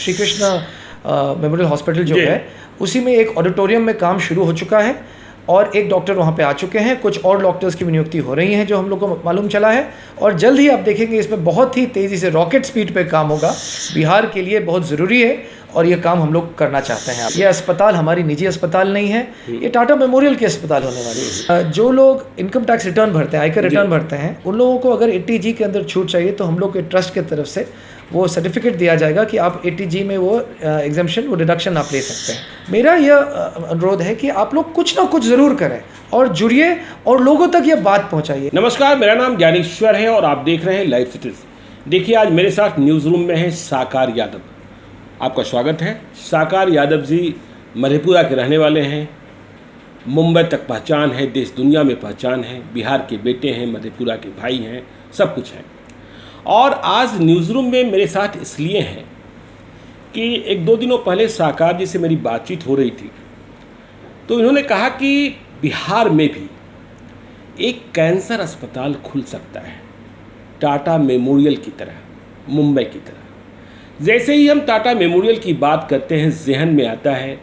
Shri Krishna memorial hospital जो है उसी में एक ऑडिटोरियम में काम शुरू हो चुका है और एक डॉक्टर वहाँ पे आ चुके हैं। कुछ और डॉक्टर्स की भी नियुक्ति हो रही हैं जो हम लोग को मालूम चला है, और जल्द ही आप देखेंगे इसमें बहुत ही तेज़ी से रॉकेट स्पीड पे काम होगा। बिहार के लिए बहुत ज़रूरी है और ये काम हम लोग करना चाहते हैं। ये अस्पताल हमारी निजी अस्पताल नहीं है, ये टाटा मेमोरियल की अस्पताल होने वाली है। जो लोग इनकम टैक्स रिटर्न भरते हैं, आयकर रिटर्न भरते हैं, उन लोगों को अगर 80G के अंदर छूट चाहिए तो हम लोग के ट्रस्ट की तरफ से वो सर्टिफिकेट दिया जाएगा कि आप 80G में वो एग्जाम्पशन, वो डिडक्शन आप ले सकते हैं। मेरा यह अनुरोध है कि आप लोग कुछ ना कुछ ज़रूर करें और जुड़िए और लोगों तक ये बात पहुंचाइए। नमस्कार, मेरा नाम ज्ञानेश्वर है और आप देख रहे हैं लाइव सिटीज। देखिए, आज मेरे साथ न्यूज़ रूम में है साकार यादव। आपका स्वागत है। साकार यादव जी मधेपुरा के रहने वाले हैं, मुंबई तक पहचान है, देश दुनिया में पहचान है, बिहार के बेटे हैं, मधेपुरा के भाई हैं, सब कुछ है। और आज न्यूज़ रूम में मेरे साथ इसलिए हैं कि एक दो दिनों पहले साकार जी से मेरी बातचीत हो रही थी, तो इन्होंने कहा कि बिहार में भी एक कैंसर अस्पताल खुल सकता है, टाटा मेमोरियल की तरह, मुंबई की तरह। जैसे ही हम टाटा मेमोरियल की बात करते हैं, जहन में आता है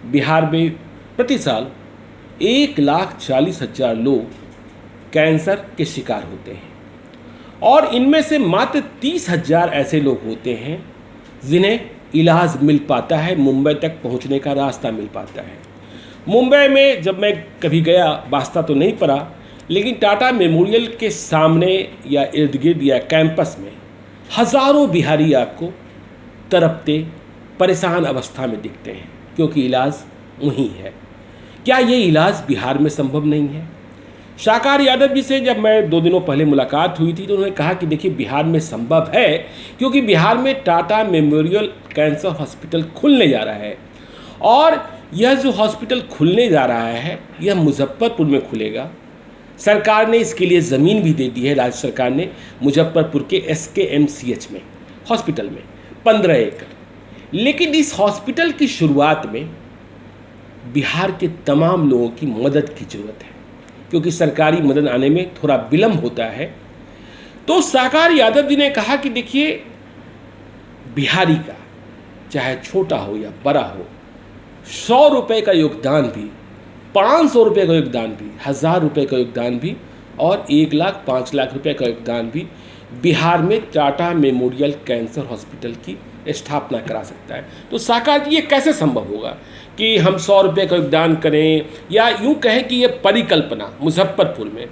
बिहार में प्रति साल 1,40,000 लोग कैंसर के शिकार होते हैं और इनमें से मात्र 30,000 ऐसे लोग होते हैं जिन्हें इलाज मिल पाता है, मुंबई तक पहुंचने का रास्ता मिल पाता है। मुंबई में जब मैं कभी गया, वास्ता तो नहीं पड़ा, लेकिन टाटा मेमोरियल के सामने या इर्द गिर्द या कैंपस में हज़ारों बिहारी आपको तड़पते, परेशान अवस्था में दिखते हैं, क्योंकि इलाज वहीं है। क्या ये इलाज बिहार में संभव नहीं है? साकार यादव जी से जब मैं 2 दिनों पहले मुलाकात हुई थी तो उन्होंने कहा कि देखिए, बिहार में संभव है, क्योंकि बिहार में टाटा मेमोरियल कैंसर हॉस्पिटल खुलने जा रहा है और यह जो हॉस्पिटल खुलने जा रहा है यह मुजफ्फरपुर में खुलेगा। सरकार ने इसके लिए ज़मीन भी दे दी है, राज्य सरकार ने, मुजफ्फरपुर के SKMCH में हॉस्पिटल में 15 एकड़। लेकिन इस हॉस्पिटल की शुरुआत में बिहार के तमाम लोगों की मदद की ज़रूरत है, क्योंकि सरकारी मदद आने में थोड़ा विलम्ब होता है। तो साकार यादव जी ने कहा कि देखिए, बिहारी का चाहे छोटा हो या बड़ा हो, 100 रुपये का योगदान भी, 500 रुपये का योगदान भी, 1000 रुपये का योगदान भी और 1 लाख 5 लाख रुपये का योगदान भी बिहार में टाटा मेमोरियल कैंसर हॉस्पिटल की स्थापना करा सकता है। तो साकार जी, ये कैसे संभव होगा कि हम 100 रुपये का योगदान करें, या यूँ कहें कि ये परिकल्पना, मुजफ्फरपुर में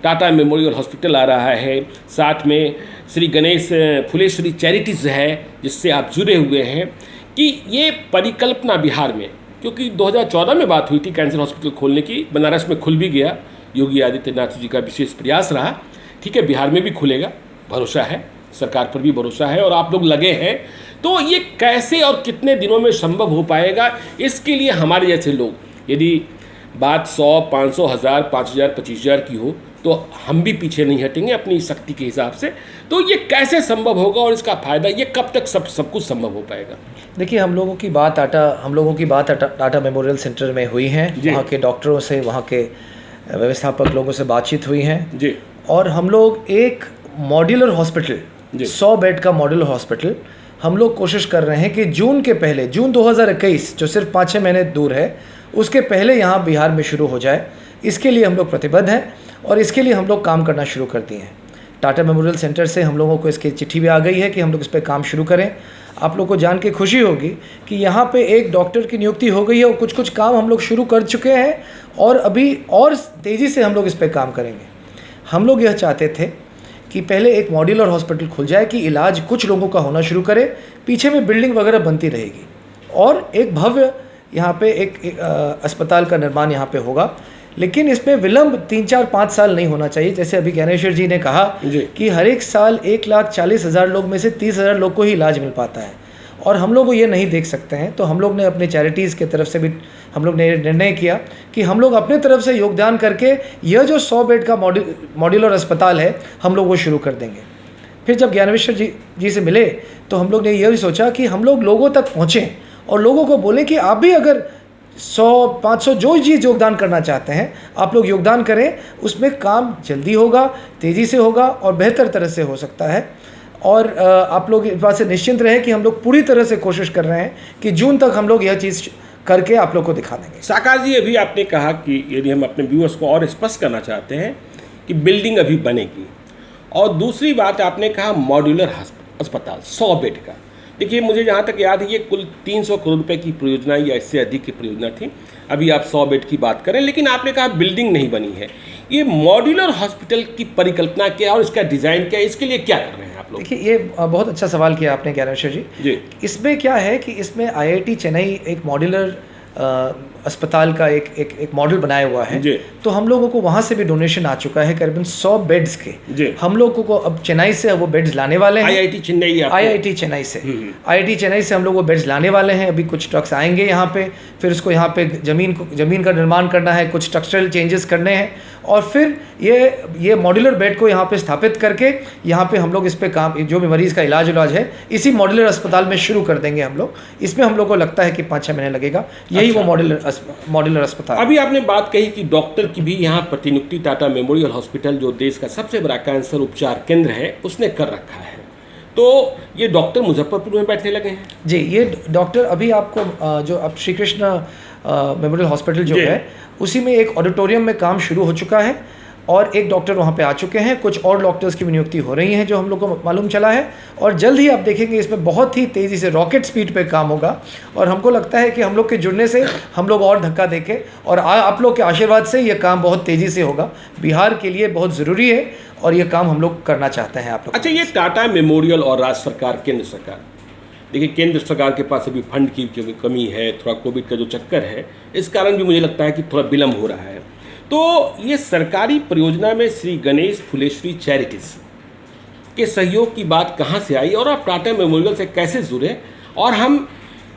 टाटा मेमोरियल हॉस्पिटल आ रहा है, साथ में श्री गणेश फुलेश्वरी चैरिटीज़ है जिससे आप जुड़े हुए हैं, कि ये परिकल्पना बिहार में, क्योंकि 2014 में बात हुई थी कैंसर हॉस्पिटल खोलने की, बनारस में खुल भी गया, योगी आदित्यनाथ जी का विशेष प्रयास रहा। ठीक है, बिहार में भी खुलेगा, भरोसा है, सरकार पर भी भरोसा है और आप लोग लगे हैं। तो ये कैसे और कितने दिनों में संभव हो पाएगा, इसके लिए हमारे जैसे लोग, यदि बात 100, 500, 1000, 5000, 25,000 की हो तो हम भी पीछे नहीं हटेंगे अपनी शक्ति के हिसाब से। तो ये कैसे संभव होगा और इसका फ़ायदा, ये कब तक सब कुछ संभव हो पाएगा? देखिए, हम लोगों की बात टाटा मेमोरियल सेंटर में हुई है, वहाँ के डॉक्टरों से, वहाँ के व्यवस्थापक लोगों से बातचीत हुई है जी। और हम लोग एक मॉड्यूलर हॉस्पिटल, 100 बेड का मॉड्यूलर हॉस्पिटल हम लोग कोशिश कर रहे हैं कि जून 2021, जो सिर्फ 5-6 महीने दूर है, उसके पहले यहाँ बिहार में शुरू हो जाए। इसके लिए हम लोग प्रतिबद्ध हैं और इसके लिए हम लोग काम करना शुरू कर दिए हैं। टाटा मेमोरियल सेंटर से हम लोगों को इसकी चिट्ठी भी आ गई है कि हम लोग इस पर काम शुरू करें। आप लोग को जान के खुशी होगी कि यहाँ पे एक डॉक्टर की नियुक्ति हो गई है और कुछ काम हम लोग शुरू कर चुके हैं और अभी और तेज़ी से हम लोग इस पर काम करेंगे। हम लोग यह चाहते थे कि पहले एक मॉड्यूलर हॉस्पिटल खुल जाए कि इलाज कुछ लोगों का होना शुरू करे, पीछे में बिल्डिंग वगैरह बनती रहेगी और एक भव्य यहाँ पे एक अस्पताल का निर्माण यहाँ पे होगा। लेकिन इसमें विलम्ब 3-4-5 साल नहीं होना चाहिए। जैसे अभी ज्ञानेश्वर जी ने कहा कि हर एक साल 1,40,000 लोग में से 30,000 लोग को ही इलाज मिल पाता है और हम लोग ये नहीं देख सकते हैं। तो हम लोग ने अपने चैरिटीज़ की तरफ से भी हम लोग ने निर्णय किया कि हम लोग अपने तरफ से योगदान करके यह जो 100 बेड का मॉड्यूलर अस्पताल है, हम लोग वो शुरू कर देंगे। फिर जब ज्ञानेश्वर जी से मिले तो हम लोग ने यह भी सोचा कि हम लोग लोगों तक पहुँचें और लोगों को बोले कि आप भी अगर 100-500 जो चीज़ योगदान करना चाहते हैं, आप लोग योगदान करें, उसमें काम जल्दी होगा, तेज़ी से होगा और बेहतर तरह से हो सकता है। और आप लोग इस बात से निश्चिंत रहें कि हम लोग पूरी तरह से कोशिश कर रहे हैं कि जून तक हम लोग यह चीज़ करके आप लोग को दिखा देंगे। साकार जी, अभी आपने कहा कि यदि हम अपने व्यूअर्स को और स्पष्ट करना चाहते हैं कि बिल्डिंग अभी बनेगी, और दूसरी बात आपने कहा मॉड्यूलर अस्पताल 100 बेड का। देखिए, मुझे जहाँ तक याद है ये कुल 300 करोड़ रुपए की परियोजना या इससे अधिक की परियोजना थी। अभी आप 100 बेड की बात करें, लेकिन आपने कहा बिल्डिंग नहीं बनी है। ये मॉड्यूलर हॉस्पिटल की परिकल्पना क्या और इसका डिज़ाइन क्या है, इसके लिए क्या कर रहे हैं आप लोग? देखिए, ये बहुत अच्छा सवाल किया आपने ज्ञानेश्वर जी। इसमें क्या है कि इसमें IIT चेन्नई एक मॉड्यूलर अस्पताल का एक मॉडल बनाया हुआ है। तो हम लोगों को वहाँ से भी डोनेशन आ चुका है करीबन 100 बेड्स के। हम लोगों को अब चेन्नई से वो बेड्स लाने वाले हैं। IIT चेन्नई से हम लोग वो बेड्स लाने वाले हैं। अभी कुछ ट्रक्स आएंगे यहाँ पे, फिर उसको यहाँ पे ज़मीन का निर्माण करना है, कुछ स्ट्रक्चरल चेंजेस करने हैं, और फिर ये मॉड्यूलर बेड को यहाँ पे स्थापित करके यहाँ पे हम लोग इस पे काम, जो भी मरीज़ का इलाज है इसी मॉड्यूलर अस्पताल में शुरू कर देंगे हम लोग। इसमें हम लोग को लगता है कि 5-6 महीने लगेगा। यही वो मॉड्यूलर अस्पताल। अभी आपने बात कही कि डॉक्टर की भी यहाँ प्रतिनियुक्ति टाटा मेमोरियल हॉस्पिटल, जो देश का सबसे बड़ा कैंसर उपचार केंद्र है, उसने कर रखा है। तो ये डॉक्टर मुजफ्फरपुर में बैठने लगे हैं? जी, ये डॉक्टर अभी आपको जो अब श्री कृष्ण मेमोरियल हॉस्पिटल जो है उसी में एक ऑडिटोरियम में काम शुरू हो चुका है, और एक डॉक्टर वहाँ पे आ चुके हैं। कुछ और डॉक्टर्स की भी नियुक्ति हो रही हैं जो हम लोग को मालूम चला है, और जल्द ही आप देखेंगे इसमें बहुत ही तेज़ी से रॉकेट स्पीड पे काम होगा। और हमको लगता है कि हम लोग के जुड़ने से हम लोग और धक्का देके, और आप लोग के आशीर्वाद से ये काम बहुत तेज़ी से होगा। बिहार के लिए बहुत ज़रूरी है और ये काम हम लोग करना चाहते हैं आप लोग। अच्छा, ये टाटा मेमोरियल और राज्य सरकार, केंद्र सरकार, देखिए केंद्र सरकार के पास अभी फंड की कमी है, थोड़ा कोविड का जो चक्कर है, इस कारण भी मुझे लगता है कि थोड़ा विलम्ब हो रहा है। तो ये सरकारी परियोजना में श्री गणेश फुलेश्वरी चैरिटीज़ के सहयोग की बात कहाँ से आई, और आप टाटा मेमोरियल से कैसे जुड़े, और हम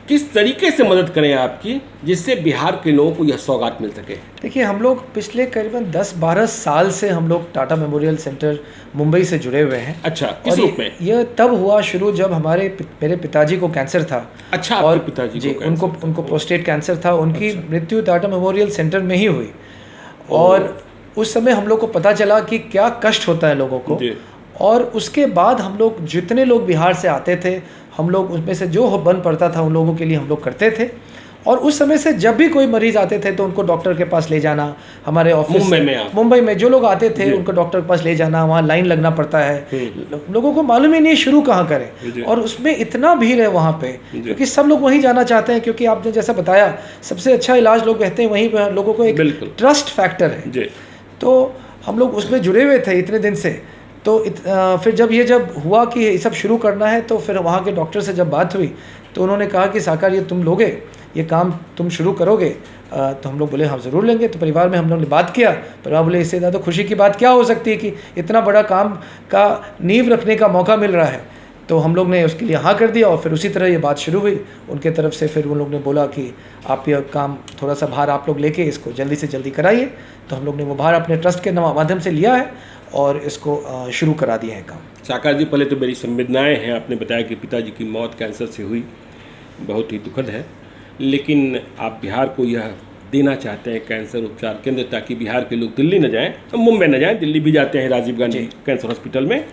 किस तरीके से मदद करें आपकी, जिससे बिहार के लोगों को यह सौगात मिल सके? देखिए, हम लोग पिछले करीबन 10-12 साल से हम लोग टाटा मेमोरियल सेंटर मुंबई से जुड़े हुए हैं। अच्छा, किस रूप में? यह तब हुआ शुरू जब मेरे पिताजी को कैंसर था। अच्छा, और पिताजी जी, उनको प्रोस्टेट कैंसर था। उनकी मृत्यु टाटा मेमोरियल सेंटर में ही हुई, और उस समय हम लोग को पता चला कि क्या कष्ट होता है लोगों को। और उसके बाद हम लोग, जितने लोग बिहार से आते थे, हम लोग उसमें से जो बन पड़ता था उन लोगों के लिए हम लोग करते थे। और उस समय से जब भी कोई मरीज़ आते थे तो उनको डॉक्टर के पास ले जाना, हमारे ऑफिस मुंबई में जो लोग आते थे उनको डॉक्टर के पास ले जाना, वहाँ लाइन लगना पड़ता है। लोगों को मालूम ही नहीं शुरू कहाँ करें, और उसमें इतना भीड़ है वहाँ पे, क्योंकि सब लोग वहीं जाना चाहते हैं। क्योंकि आपने जैसा बताया, सबसे अच्छा इलाज लोग कहते हैं वहीं पर, लोगों को एक ट्रस्ट फैक्टर है। तो हम लोग उसमें जुड़े हुए थे इतने दिन से। तो फिर जब हुआ कि ये सब शुरू करना है, तो फिर वहाँ के डॉक्टर से जब बात हुई तो उन्होंने कहा कि साकार, ये तुम लोगे, ये काम तुम शुरू करोगे? तो हम लोग बोले हाँ ज़रूर लेंगे। तो परिवार में हम लोगों ने बात किया। परिवार बोले इससे ज़्यादा खुशी की बात क्या हो सकती है कि इतना बड़ा काम का नींव रखने का मौका मिल रहा है। तो हम लोग ने उसके लिए हाँ कर दिया, और फिर उसी तरह ये बात शुरू हुई उनके तरफ से। फिर उन लोग ने बोला कि आप यह काम, थोड़ा सा भार आप लोग लेके इसको जल्दी से जल्दी कराइए। तो हम लोग ने वो भार अपने ट्रस्ट के माध्यम से लिया है और इसको शुरू करा दिया है काम। साकार जी, पहले तो मेरी संवेदनाएं हैं। आपने बताया कि पिताजी की मौत कैंसर से हुई, बहुत ही दुखद है, लेकिन आप बिहार को यह देना चाहते हैं कैंसर उपचार केंद्र, ताकि बिहार के लोग दिल्ली न जाएं, मुंबई न जाएं, दिल्ली भी जाते हैं राजीव गांधी कैंसर हॉस्पिटल में।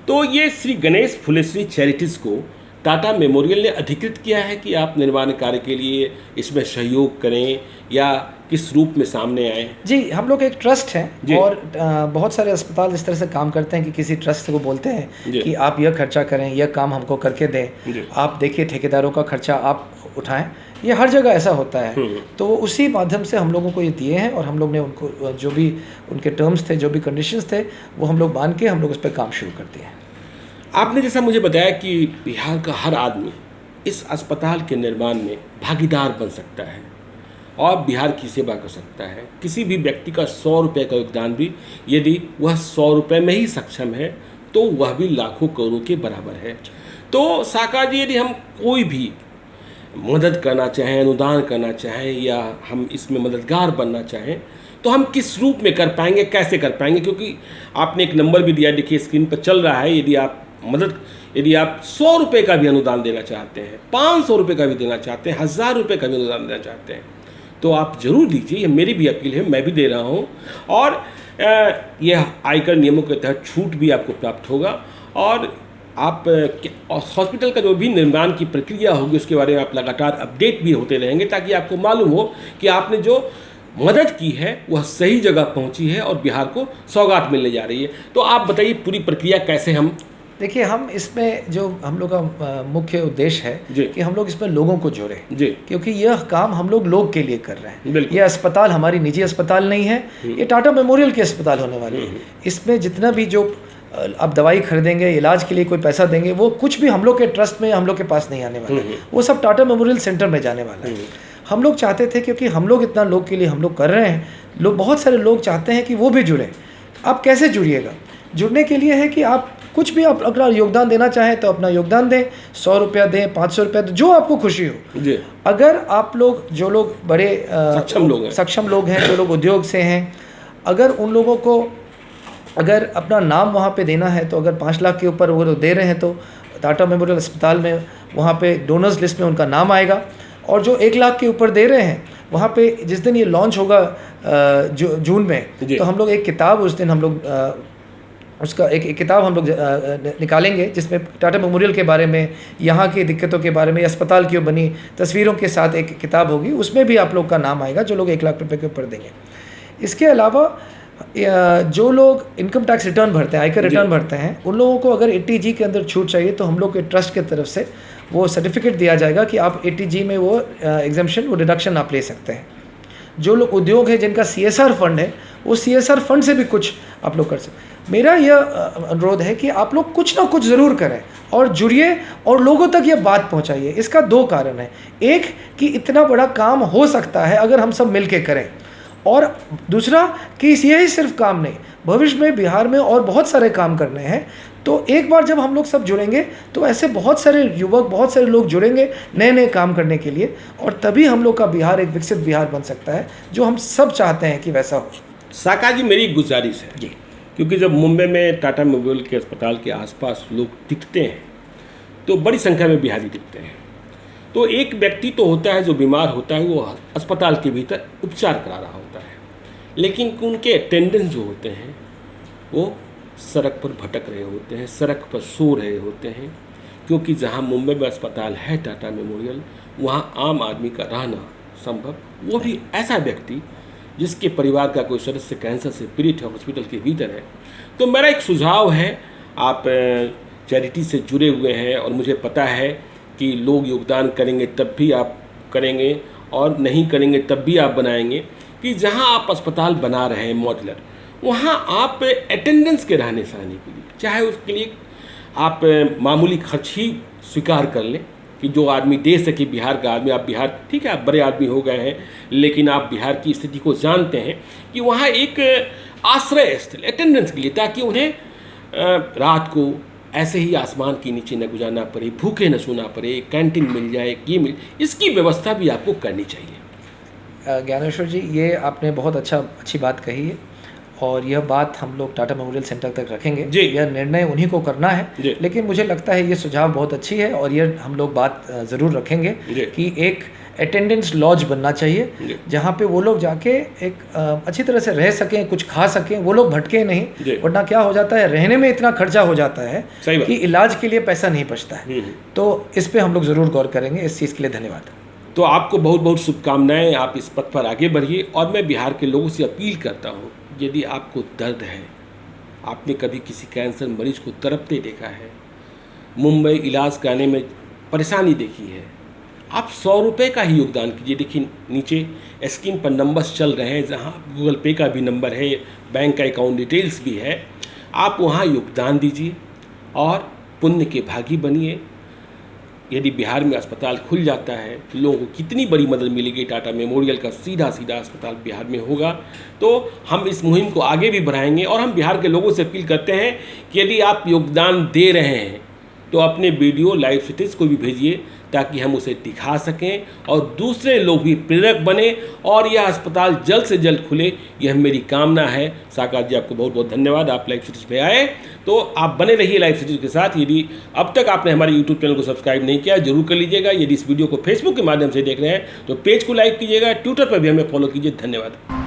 तो ये श्री गणेश फुलेश्वरी चैरिटीज़ को टाटा मेमोरियल ने अधिकृत किया है कि आप निर्माण कार्य के लिए इसमें सहयोग करें, या किस रूप में सामने आए? जी, हम लोग एक ट्रस्ट है, और बहुत सारे अस्पताल इस तरह से काम करते हैं कि किसी ट्रस्ट को बोलते हैं कि आप यह खर्चा करें, यह काम हमको करके दें, आप देखिए ठेकेदारों का खर्चा आप उठाएं। ये हर जगह ऐसा होता है। तो वो उसी माध्यम से हम लोगों को ये दिए हैं, और हम लोग ने उनको जो भी उनके टर्म्स थे, जो भी कंडीशंस थे, वो हम लोग मान के हम लोग उस पर काम शुरू कर दिए हैं। आपने जैसा मुझे बताया कि बिहार का हर आदमी इस अस्पताल के निर्माण में भागीदार बन सकता है और बिहार की सेवा कर सकता है। किसी भी व्यक्ति का 100 रुपये का योगदान भी, यदि वह 100 रुपये में ही सक्षम है, तो वह भी लाखों करोड़ों के बराबर है। तो साकार जी, यदि हम कोई भी मदद करना चाहें, अनुदान करना चाहें, या हम इसमें मददगार बनना चाहें, तो हम किस रूप में कर पाएंगे, कैसे कर पाएंगे? क्योंकि आपने एक नंबर भी दिया, देखिए स्क्रीन पर चल रहा है। यदि आप 100 रुपये का भी अनुदान देना चाहते हैं, 500 रुपये का भी देना चाहते हैं, 1000 रुपये का भी अनुदान देना चाहते हैं, तो आप ज़रूर दीजिए। ये मेरी भी अपील है, मैं भी दे रहा हूँ। और यह आयकर नियमों के तहत छूट भी आपको प्राप्त होगा, और आप हॉस्पिटल का जो भी निर्माण की प्रक्रिया होगी उसके बारे में आप लगातार अपडेट भी होते रहेंगे, ताकि आपको मालूम हो कि आपने जो मदद की है वह सही जगह पहुंची है और बिहार को सौगात मिलने जा रही है। तो आप बताइए पूरी प्रक्रिया कैसे हम। देखिए, हम इसमें जो हम लोग का मुख्य उद्देश्य है कि हम लोग इसमें लोगों को जोड़ें, क्योंकि यह काम हम लोग के लिए कर रहे हैं। ये अस्पताल हमारी निजी अस्पताल नहीं है, ये टाटा मेमोरियल के अस्पताल होने वाले हैं। इसमें जितना भी जो आप दवाई खरीदेंगे, इलाज के लिए कोई पैसा देंगे, वो कुछ भी हम लोग के ट्रस्ट में हम लोग के पास नहीं आने वाला है, वो सब टाटा मेमोरियल सेंटर में जाने वाला है। हम लोग चाहते थे, क्योंकि हम लोग इतना लोग के लिए हम लोग कर रहे हैं, लोग बहुत सारे लोग चाहते हैं कि वो भी जुड़े। आप कैसे जुड़िएगा? जुड़ने के लिए है कि आप कुछ भी आप अगर योगदान देना चाहें तो अपना योगदान दें, 100 रुपया दें, 500 रुपया दें, जो आपको खुशी हो जी। अगर आप लोग जो लोग बड़े सक्षम लोग हैं, जो लोग उद्योग से हैं, अगर उन लोगों को अगर अपना नाम वहाँ पे देना है, तो अगर 5 लाख के ऊपर वो दे रहे हैं तो टाटा मेमोरियल अस्पताल में वहाँ पे डोनर्स लिस्ट में उनका नाम आएगा। और जो 1 लाख के ऊपर दे रहे हैं, वहाँ पे जिस दिन ये लॉन्च होगा जून में, तो हम लोग एक किताब उस दिन हम लोग उसका एक किताब हम लोग निकालेंगे, जिसमें टाटा मेमोरियल के बारे में, यहाँ की दिक्कतों के बारे में, अस्पताल क्यों बनी, तस्वीरों के साथ एक किताब होगी। उसमें भी आप लोग का नाम आएगा जो लोग 1 लाख रुपए के ऊपर देंगे। इसके अलावा जो लोग इनकम टैक्स रिटर्न भरते हैं, आयकर रिटर्न भरते हैं, उन लोगों को अगर 80G के अंदर छूट चाहिए तो हम लोग के ट्रस्ट के तरफ से वो सर्टिफिकेट दिया जाएगा कि आप 80G में वो एग्जेम्पशन, वो डिडक्शन आप ले सकते हैं। जो लोग उद्योग है जिनका CSR फंड है, वो CSR फंड से भी कुछ आप लोग कर सकते हैं। मेरा यह अनुरोध है कि आप लोग कुछ ना कुछ ज़रूर करें और जुड़िए और लोगों तक ये बात पहुंचाइए। इसका 2 कारण है। एक कि इतना बड़ा काम हो सकता है अगर हम सब मिल के करें, और दूसरा कि यही सिर्फ काम नहीं, भविष्य में बिहार में और बहुत सारे काम करने हैं। तो एक बार जब हम लोग सब जुड़ेंगे तो ऐसे बहुत सारे युवक, बहुत सारे लोग जुड़ेंगे नए नए काम करने के लिए, और तभी हम लोग का बिहार एक विकसित बिहार बन सकता है, जो हम सब चाहते हैं कि वैसा हो। साका जी, मेरी गुजारिश है जी, क्योंकि जब मुंबई में टाटा मेमोरियल के अस्पताल के आसपास लोग दिखते हैं तो बड़ी संख्या में बिहारी दिखते हैं। तो एक व्यक्ति तो होता है जो बीमार होता है, वो अस्पताल के भीतर उपचार करा रहा होता है, लेकिन उनके अटेंडेंस जो होते हैं वो सड़क पर भटक रहे होते हैं, सड़क पर सो रहे होते हैं। क्योंकि जहाँ मुंबई में अस्पताल है टाटा मेमोरियल, वहाँ आम आदमी का रहना संभव, वो भी ऐसा व्यक्ति जिसके परिवार का कोई सदस्य कैंसर से पीड़ित है, हॉस्पिटल के भीतर है। तो मेरा एक सुझाव है, आप चैरिटी से जुड़े हुए हैं और मुझे पता है कि लोग योगदान करेंगे तब भी आप करेंगे, और नहीं करेंगे तब भी आप बनाएंगे, कि जहां आप अस्पताल बना रहे हैं मॉड्यूलर, वहां आप अटेंडेंस के रहने सहने के लिए, चाहे उसके लिए आप मामूली खर्च ही स्वीकार कर लें कि जो आदमी दे सके, बिहार का आदमी, आप बिहार, ठीक है आप बड़े आदमी हो गए हैं, लेकिन आप बिहार की स्थिति को जानते हैं कि वहाँ एक आश्रय स्थल अटेंडेंस के लिए, ताकि उन्हें रात को ऐसे ही आसमान के नीचे न गुजारना पड़े, भूखे न सोना पड़े, कैंटीन मिल जाए, ये मिल, इसकी व्यवस्था भी आपको करनी चाहिए। ज्ञानेश्वर जी, ये आपने बहुत अच्छी बात कही है, और यह बात हम लोग टाटा मेमोरियल सेंटर तक रखेंगे जी। यह निर्णय उन्हीं को करना है, लेकिन मुझे लगता है ये सुझाव बहुत अच्छी है, और ये हम लोग बात ज़रूर रखेंगे कि एक अटेंडेंस लॉज बनना चाहिए, जहाँ पे वो लोग जाके एक अच्छी तरह से रह सकें, कुछ खा सकें, वो लोग भटके नहीं। वरना क्या हो जाता है, रहने में इतना खर्चा हो जाता है कि इलाज के लिए पैसा नहीं बचता है। तो इस पर हम लोग ज़रूर गौर करेंगे। इस चीज़ के लिए धन्यवाद। तो आपको बहुत बहुत शुभकामनाएं, आप इस पथ पर आगे बढ़िए। और मैं बिहार के लोगों से अपील करता हूँ, यदि आपको दर्द है, आपने कभी किसी कैंसर मरीज को तड़पते देखा है, मुंबई इलाज कराने में परेशानी देखी है, आप 100 रुपये का ही योगदान कीजिए। देखिए नीचे स्क्रीन पर नंबर्स चल रहे हैं, जहाँ गूगल पे का भी नंबर है, बैंक का अकाउंट डिटेल्स भी है। आप वहाँ योगदान दीजिए और पुण्य के भागी बनिए। यदि बिहार में अस्पताल खुल जाता है तो लोगों को कितनी बड़ी मदद मिलेगी। टाटा मेमोरियल का सीधा अस्पताल बिहार में होगा, तो हम इस मुहिम को आगे भी बढ़ाएंगे। और हम बिहार के लोगों से अपील करते हैं कि यदि आप योगदान दे रहे हैं तो अपने वीडियो लाइव फुटेज को भी भेजिए, ताकि हम उसे दिखा सकें और दूसरे लोग भी प्रेरक बने और यह अस्पताल जल्द से जल्द खुले, यह मेरी कामना है। साकार जी, आपको बहुत बहुत धन्यवाद, आप लाइव फुटेज पे आए। तो आप बने रहिए लाइव फुटेज के साथ। यदि अब तक आपने हमारे यूट्यूब चैनल को सब्सक्राइब नहीं किया, जरूर कर लीजिएगा। यदि इस वीडियो को फेसबुक के माध्यम से देख रहे हैं तो पेज को लाइक कीजिएगा, ट्विटर पर भी हमें फॉलो कीजिए। धन्यवाद।